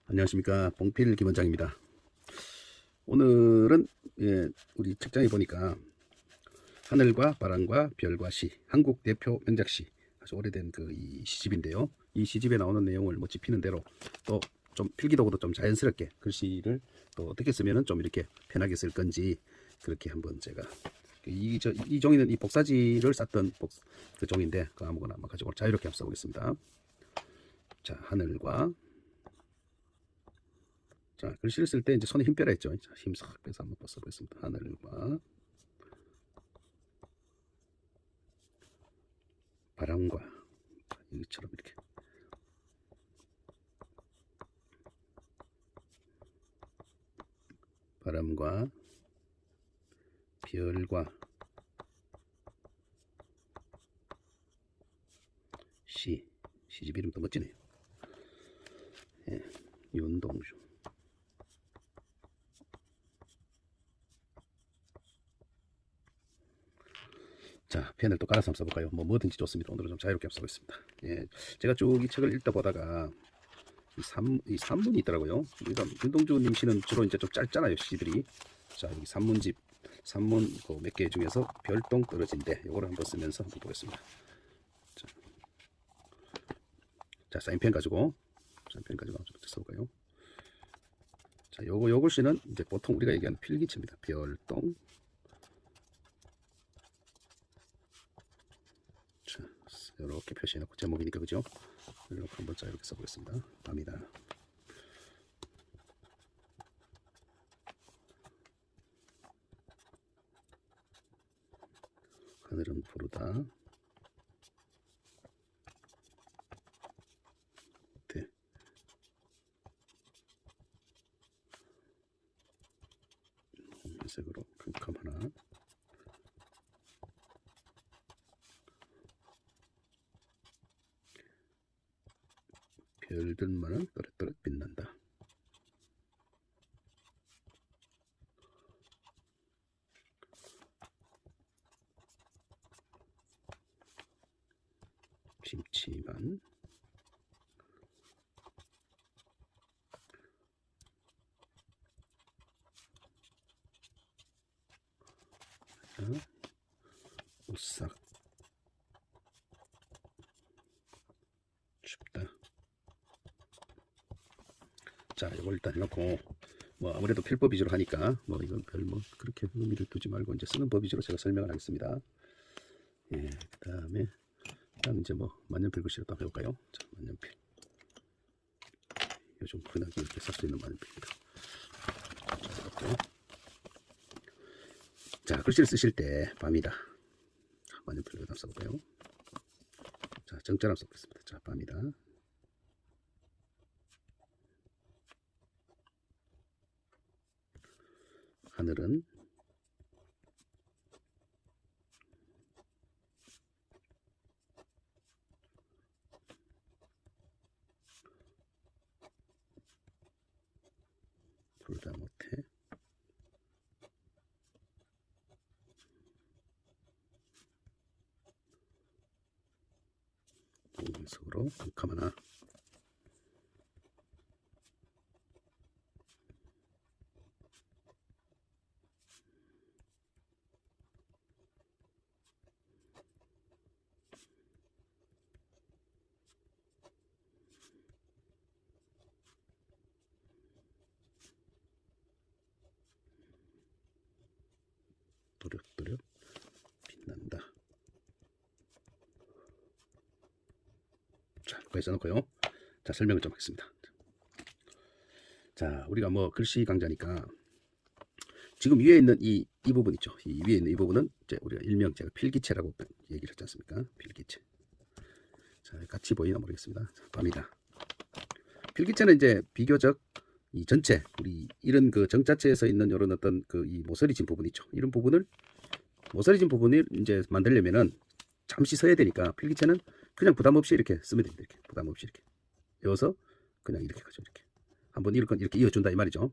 안녕하십니까, 봉필 김원장입니다. 오늘은 우리 책장에 보니까 하늘과 바람과 별과 시, 한국 대표 명작시, 아주 오래된 이 시집인데요. 이 시집에 나오는 내용을 짚히는 대로 또 좀 필기도구도 좀 자연스럽게 글씨를 또 어떻게 쓰면은 좀 이렇게 편하게 쓸 건지, 그렇게 한번 제가 이 종이는 이 복사지를 쌌던 그 종인데, 그 아무거나 한번 가지고 자유롭게 한번 써보겠습니다. 자, 하늘과, 자, 글씨를 쓸 때 이제 손에 힘 빼라 했죠. 자, 힘 싹 빼서 한번 써보겠습니다. 하늘과 바람과, 이처럼 이렇게 바람과 별과 시집 이름도 멋지네요. 예, 윤동주. 자, 펜을 또 깔아서 한번 써볼까요? 뭐든지 좋습니다. 오늘은 좀 자유롭게 한번 써보겠습니다. 예, 제가 쭉 이 책을 읽다 보다가 이 산문이 있더라고요. 그러니까 윤동주님 시는 주로 이제 좀 짧잖아요, 시들이. 자, 여기 산문집, 산문 그 몇 개 중에서 별똥 떨어진데, 요거를 한번 쓰면서 한번 보겠습니다. 자, 사인펜 가지고 한번 써볼까요? 자, 요 글씨는 이제 보통 우리가 얘기하는 필기체입니다. 별똥. 자, 이렇게 표시해놓고, 제목이니까, 그죠? 이렇게 한번 자, 이렇게 써보겠습니다. 밤이다. 하늘은 푸르다. 네. 회색으로 캄캄 하나. 별들만은 또렷또렷 빛난다. 심치만. 오싹 춥다. 자, 이걸 일단 해놓고, 아무래도 필법 위주로 하니까 이건 별 그렇게 의미를 두지 말고 이제 쓰는 법 위주로 제가 설명을 하겠습니다. 예, 그다음 이제 만년필 글씨로 또 해볼까요? 자, 만년필. 요즘 흔하게 이렇게 쓸 수 있는 만년필입니다. 자, 글씨를 쓰실 때 밤이다. 만년필로 한번 써볼까요? 자, 정자 한번 써보겠습니다. 자, 밤이다. 하늘은 불다 못해. 속으로 캄캄하나. 또렷또렷 빛난다. 자, 여기까지 써놓고요. 자, 설명을 좀 하겠습니다. 자, 우리가 글씨 강좌니까 지금 위에 있는 이 부분 있죠. 이 위에 있는 이 부분은 이제 우리가 일명 제가 필기체라고 얘기를 했지 않습니까? 필기체. 자, 같이 보이나 모르겠습니다. 자, 밤이다. 필기체는 이제 비교적 이 전체 우리 이런 그 정자체에서 있는 이런 어떤 이 모서리진 부분 있죠. 이런 부분을 모서리진 부분을 이제 만들려면은 잠시 서야 되니까, 필기체는 그냥 부담 없이 이렇게 쓰면 됩니다. 이렇게 부담 없이 이렇게 이어서 그냥 이렇게 가죠. 이렇게 한번 이렇게 이어준다 이 말이죠.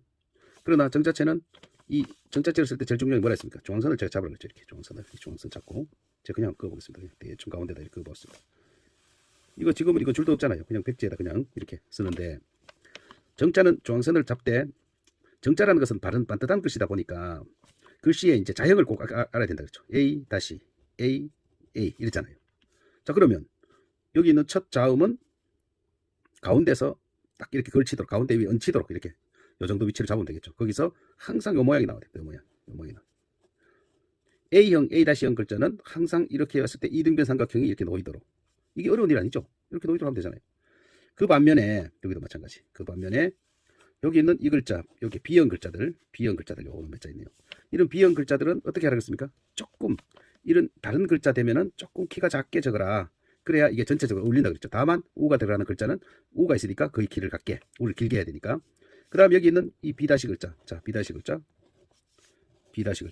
그러나 정자체는 이 정자체를 쓸 때 제일 중요한 게 뭐라 했습니까? 중앙선을 제가 잡으라고 했죠. 이렇게 중앙선 잡고 제가 그냥 그어보겠습니다. 대충 가운데다 이렇게 그어봤습니다. 이거 지금은 이거 줄도 없잖아요. 그냥 백지에다 그냥 이렇게 쓰는데, 정자는 중앙선을 잡되 정자라는 것은 반듯한 글씨다 보니까 글씨의 이제 자형을 꼭 알아야 된다 그랬죠. A 다시 A A 이랬잖아요. 자 그러면 여기 있는 첫 자음은 가운데서 딱 이렇게 걸치도록 가운데 위에 얹히도록 이렇게 요 정도 위치를 잡으면 되겠죠. 거기서 항상 요 모양이 나와야 돼요. 요 모양, 요 모양이 나. A형, A-형 글자는 항상 이렇게 왔을 때 이등변 삼각형이 이렇게 놓이도록. 이게 어려운 일 아니죠? 이렇게 놓이도록 하면 되잖아요. 그 반면에 여기도 마찬가지. 그 반면에 여기 있는 이 글자, 여기 B형 글자들 요거 몇 자 있네요. 이런 B형 글자들은 어떻게 하라겠습니까? 조금 이런 다른 글자 되면은 조금 키가 작게 적어라. 그래야 이게 전체적으로 어울린다 그랬죠. 다만 우가 들어가는 글자는 우가 있으니까 거의 키를 갖게, 우를 길게 해야 되니까. 그 다음 여기 있는 이 B' 글자, 자 B' 글자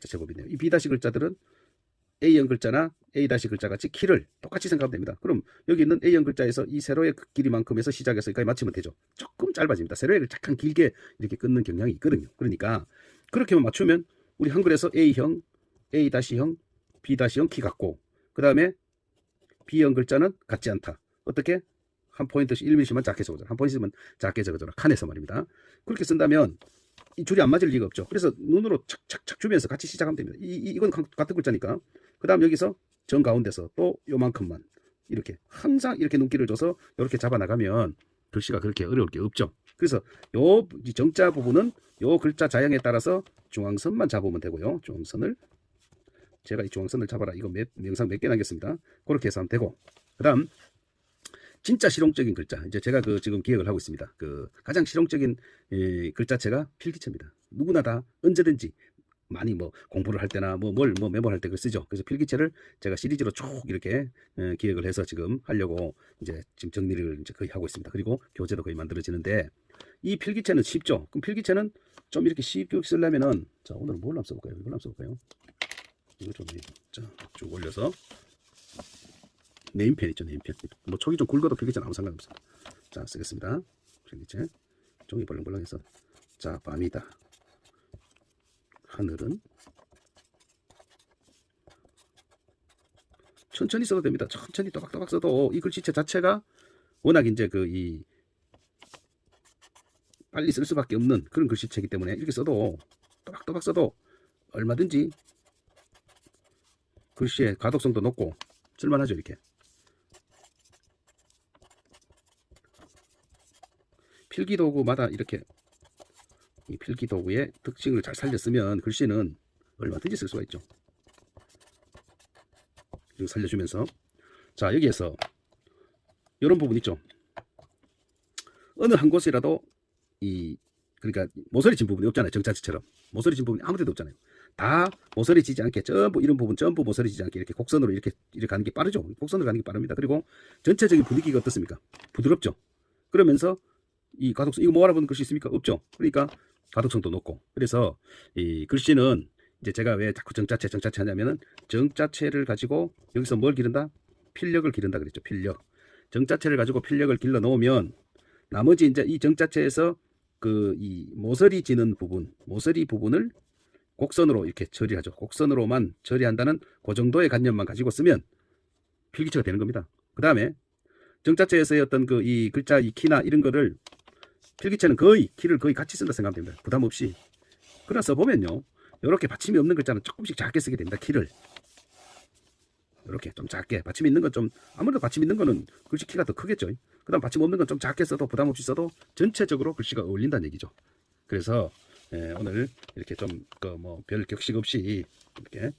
제법이네요. 이 B' 글자들은 A형 글자나 A' 글자 같이 키를 똑같이 생각하면 됩니다. 그럼 여기 있는 A형 글자에서 이 세로의 길이만큼에서 시작해서 여기까지 맞추면 되죠. 조금 짧아집니다. 세로를 약간 길게 이렇게 끊는 경향이 있거든요. 그러니까 그렇게만 맞추면 우리 한글에서 A형, A'형, B'형 키 같고 그 다음에 B형 글자는 같지 않다. 어떻게? 한 포인트씩 1mm만 작게 적어줘라. 한 포인트만 작게 적어줘라. 칸에서 말입니다. 그렇게 쓴다면 이 줄이 안 맞을 리가 없죠. 그래서 눈으로 착착착 주면서 같이 시작하면 됩니다. 이건 같은 글자니까. 그 다음 여기서 정 가운데서 또 요만큼만 이렇게 항상 이렇게 눈길을 줘서 이렇게 잡아나가면 글씨가 그렇게 어려울 게 없죠. 그래서 요 정자 부분은 요 글자 자형에 따라서 중앙선만 잡으면 되고요. 중앙선을 제가 이 중앙선을 잡아라. 이거 영상 몇 개 남겼습니다. 그렇게 해서 하면 되고 그 다음 진짜 실용적인 글자 이제 제가 지금 기획을 하고 있습니다. 가장 실용적인 글자체가 필기체입니다. 누구나 다 언제든지 많이 뭐 공부를 할 때나 뭘 메모할 때 그걸 쓰죠. 그래서 필기체를 제가 시리즈로 쭉 이렇게 기획을 해서 지금 하려고 이제 지금 정리를 이제 거의 하고 있습니다. 그리고 교재도 거의 만들어지는데 이 필기체는 쉽죠. 그럼 필기체는 좀 이렇게 쉽게 쓰려면은 자 오늘은 뭘 한번 써볼까요? 이걸 한번 써볼까요? 이거 좀 쭉 올려서 네임펜 있죠. 네임펜 뭐 촉이 좀 굵어도 필기체는 아무 상관없습니다. 자 쓰겠습니다. 필기체 종이 벌렁벌렁해서 자 밤이다. 하늘은 천천히 써도 됩니다. 천천히 또박또박 써도 이 글씨체 자체가 워낙 이제 빨리 쓸 수밖에 없는 그런 글씨체이기 때문에 이렇게 써도 또박또박 써도 얼마든지 글씨의 가독성도 높고 쓸만하죠. 이렇게 필기도구마다 이렇게 이 필기도구의 특징을 잘 살려 쓰면 글씨는 얼마든지 쓸 수가 있죠. 그리고 살려주면서 자 여기에서 이런 부분 있죠. 어느 한 곳이라도 그러니까 모서리 진 부분이 없잖아요. 정자지처럼 모서리 진 부분이 아무데도 없잖아요. 다 모서리 지지 않게 전부 이런 부분 전부 모서리 지지 않게 이렇게 곡선으로 이렇게 가는 게 빠르죠. 곡선으로 가는 게 빠릅니다. 그리고 전체적인 분위기가 어떻습니까? 부드럽죠. 그러면서 이 가독성 이거 뭐 알아보는 글씨 있습니까? 없죠. 그러니까 가독성도 높고 그래서 이 글씨는 이제 제가 왜 자꾸 정자체 하냐면은 정자체를 가지고 여기서 뭘 기른다? 필력을 기른다 그랬죠. 필력. 정자체를 가지고 필력을 길러 놓으면 나머지 이제 이 정자체에서 이 모서리 지는 부분, 모서리 부분을 곡선으로 이렇게 처리하죠. 곡선으로만 처리한다는 그 정도의 관념만 가지고 쓰면 필기체가 되는 겁니다. 그 다음에 정자체에서의 어떤 이 글자 이 키나 이런 거를 필기체는 키를 거의 같이 쓴다 생각하면 됩니다. 부담 없이. 그러나 써보면요. 이렇게 받침이 없는 글자는 조금씩 작게 쓰게 됩니다. 키를. 이렇게 좀 작게. 받침 있는 건 좀, 아무래도 받침 있는 거는 글씨 키가 더 크겠죠. 그 다음 받침 없는 건 좀 작게 써도 부담 없이 써도 전체적으로 글씨가 어울린다는 얘기죠. 그래서 오늘 이렇게 좀 별 격식 없이 이렇게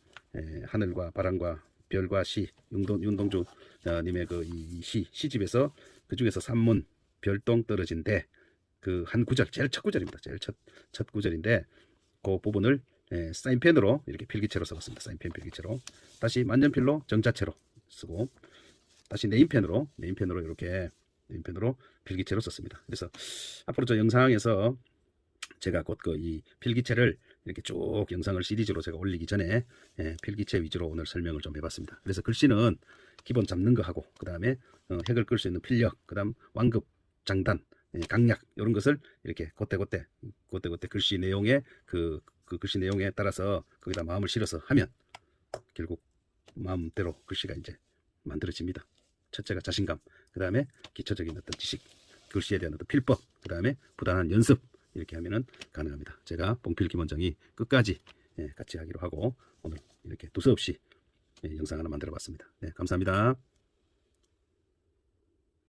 하늘과 바람과 별과 시 윤동주 님의 이 시집에서 그 중에서 산문 별똥 떨어진데 그 한 구절 제일 첫 구절입니다. 제일 첫 구절인데 그 부분을 사인펜으로 이렇게 필기체로 써봤습니다. 사인펜 필기체로 다시 만년필로 정자체로 쓰고 다시 네임펜으로 이렇게 네임펜으로 필기체로 썼습니다. 그래서 앞으로 저 영상에서 제가 곧 이 필기체를 이렇게 쭉 영상을 시리즈로 제가 올리기 전에 필기체 위주로 오늘 설명을 좀 해봤습니다. 그래서 글씨는 기본 잡는 거 하고 그 다음에 획을 끌 수 있는 필력, 그 다음 완급, 장단, 강약 이런 것을 이렇게 그때 글씨 내용에 그 글씨 내용에 따라서 거기다 마음을 실어서 하면 결국 마음대로 글씨가 이제 만들어집니다. 첫째가 자신감, 그 다음에 기초적인 어떤 지식, 글씨에 대한 어떤 필법, 그 다음에 부단한 연습 이렇게 하면은 가능합니다. 제가 봉필기 원장이 끝까지 같이 하기로 하고 오늘 이렇게 두서없이 영상 하나 만들어 봤습니다. 네, 감사합니다.